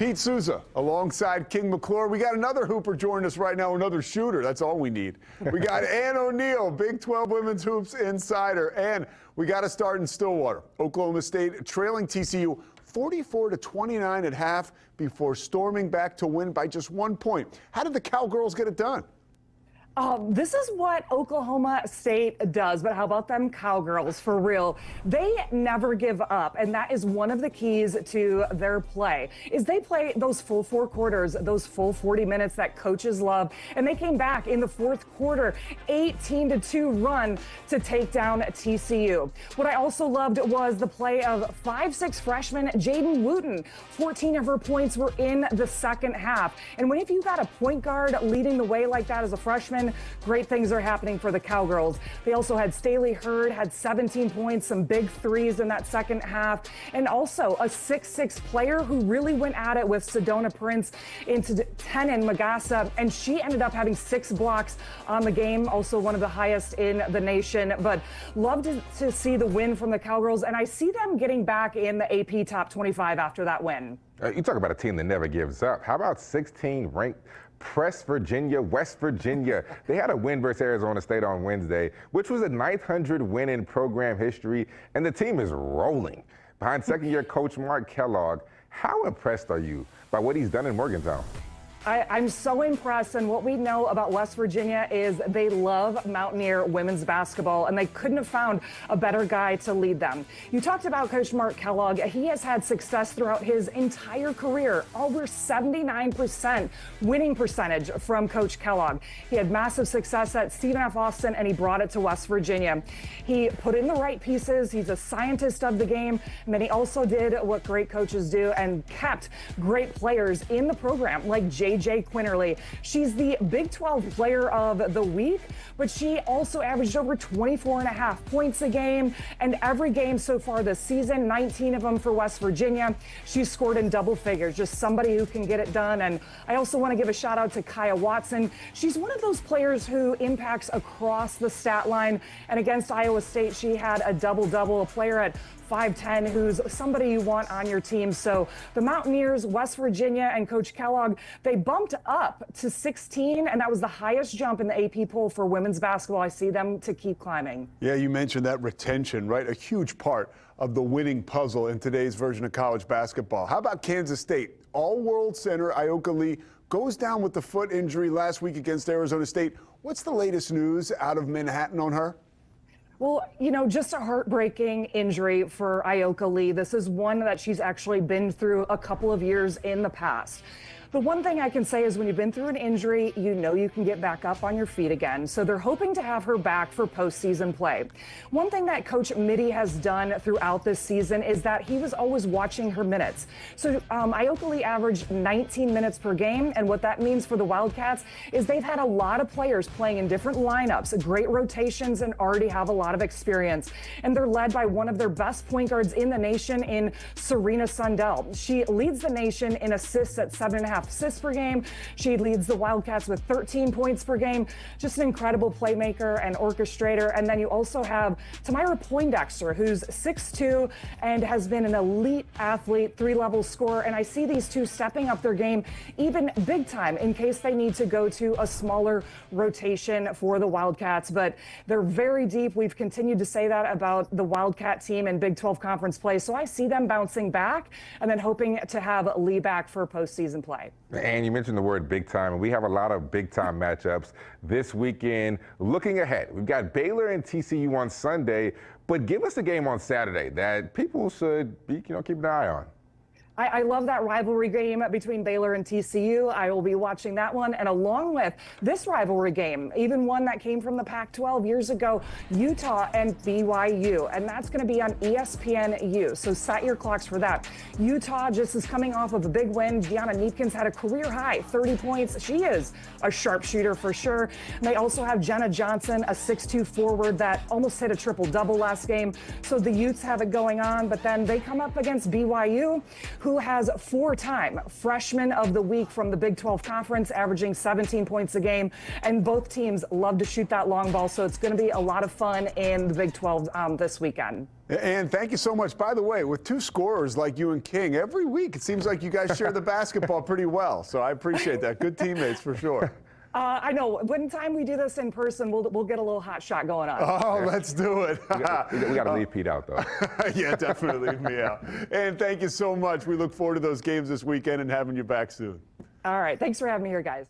Pete Souza alongside King McClure. We got another hooper joining us right now, another shooter. That's all we need. We got Ann O'Neill, Big 12 Women's Hoops Insider. And we got to start in Stillwater. Oklahoma State trailing TCU 44-29 at half before storming back to win by just 1 point. How did the Cowgirls get it done? This is what Oklahoma State does, but how about them Cowgirls for real? They never give up, and that is one of the keys to their play, is they play those full 4 quarters, those full 40 minutes that coaches love, and they came back in the 4th quarter, 18-2 run to take down TCU. What I also loved was the play of 5'6" freshman Jaden Wooten. 14 of her points were in the second half, and when if you got a point guard leading the way like that as a freshman, great things are happening for the Cowgirls. They also had Staley Hurd, had 17 points, some big threes in that second half, and also a 6'6" player who really went at it with Sedona Prince into Tenon Magassa, and she ended up having 6 blocks on the game, also one of the highest in the nation. But loved to see the win from the Cowgirls, and I see them getting back in the AP Top 25 after that win. You talk about a team that never gives up. How about 16 ranked West Virginia? They had a win versus Arizona State on Wednesday, which was a 900 win in program history, and the team is rolling. Behind second-year coach Mark Kellogg, how impressed are you by what he's done in Morgantown? I'm so impressed, and what we know about West Virginia is they love Mountaineer women's basketball, and they couldn't have found a better guy to lead them. You talked about Coach Mark Kellogg. He has had success throughout his entire career, over 79% winning percentage from Coach Kellogg. He had massive success at Stephen F. Austin, and he brought it to West Virginia. He put in the right pieces. He's a scientist of the game, and then he also did what great coaches do and kept great players in the program, like JJ Quinterly. She's the Big 12 Player of the Week, but she also averaged over 24.5 points a game, and every game so far this season, 19 of them for West Virginia. She's scored in double figures, just somebody who can get it done. And I also want to give a shout out to Kaya Watson. She's one of those players who impacts across the stat line, and against Iowa State, she had a double-double, a player at 5'10", who's somebody you want on your team. So the Mountaineers, West Virginia, and Coach Kellogg, they bumped up to 16, and that was the highest jump in the AP poll for women's basketball. I see them to keep climbing. Yeah, you mentioned that retention, right? A huge part of the winning puzzle in today's version of college basketball. How about Kansas State? All-world center Ioka Lee goes down with the foot injury last week against Arizona State. What's the latest news out of Manhattan on her? Well, you know, just a heartbreaking injury for Ioka Lee. This is one that she's actually been through a couple of years in the past. The one thing I can say is when you've been through an injury, you know you can get back up on your feet again. So they're hoping to have her back for postseason play. One thing that Coach Mitty has done throughout this season is that he was always watching her minutes. So Ioka Lee averaged 19 minutes per game, and what that means for the Wildcats is they've had a lot of players playing in different lineups, great rotations, and already have a lot of experience. And they're led by one of their best point guards in the nation in Serena Sundell. She leads the nation in assists at 7.5 assists per game. She leads the Wildcats with 13 points per game. Just an incredible playmaker and orchestrator. And then you also have Tamira Poindexter, who's 6'2" and has been an elite athlete, 3-level scorer. And I see these two stepping up their game even big time in case they need to go to a smaller rotation for the Wildcats. But they're very deep. We've continued to say that about the Wildcat team in Big 12 conference play. So I see them bouncing back and then hoping to have Lee back for postseason play. And you mentioned the word big time, and we have a lot of big time matchups this weekend. Looking ahead, we've got Baylor and TCU on Sunday, but give us a game on Saturday that people should be, keep an eye on. I love that rivalry game between Baylor and TCU. I will be watching that one. And along with this rivalry game, even one that came from the Pac-12 years ago, Utah and BYU. And that's going to be on ESPNU. So set your clocks for that. Utah just is coming off of a big win. Deanna Neepkins had a career high, 30 points. She is a sharpshooter for sure. And they also have Jenna Johnson, a 6'2" forward that almost hit a triple-double last game. So the Utes have it going on. But then they come up against BYU, who who has 4-time Freshman of the Week from the Big 12 Conference, averaging 17 points a game. And both teams love to shoot that long ball, so it's going to be a lot of fun in the Big 12 this weekend. And thank you so much. By the way, with 2 scorers like you and King, every week it seems like you guys share the basketball pretty well. So I appreciate that. Good teammates for sure. I know. One time we do this in person, we'll get a little hot shot going on. Oh, let's do it. We got to leave Pete out, though. Yeah, definitely leave me out. And thank you so much. We look forward to those games this weekend and having you back soon. All right. Thanks for having me here, guys.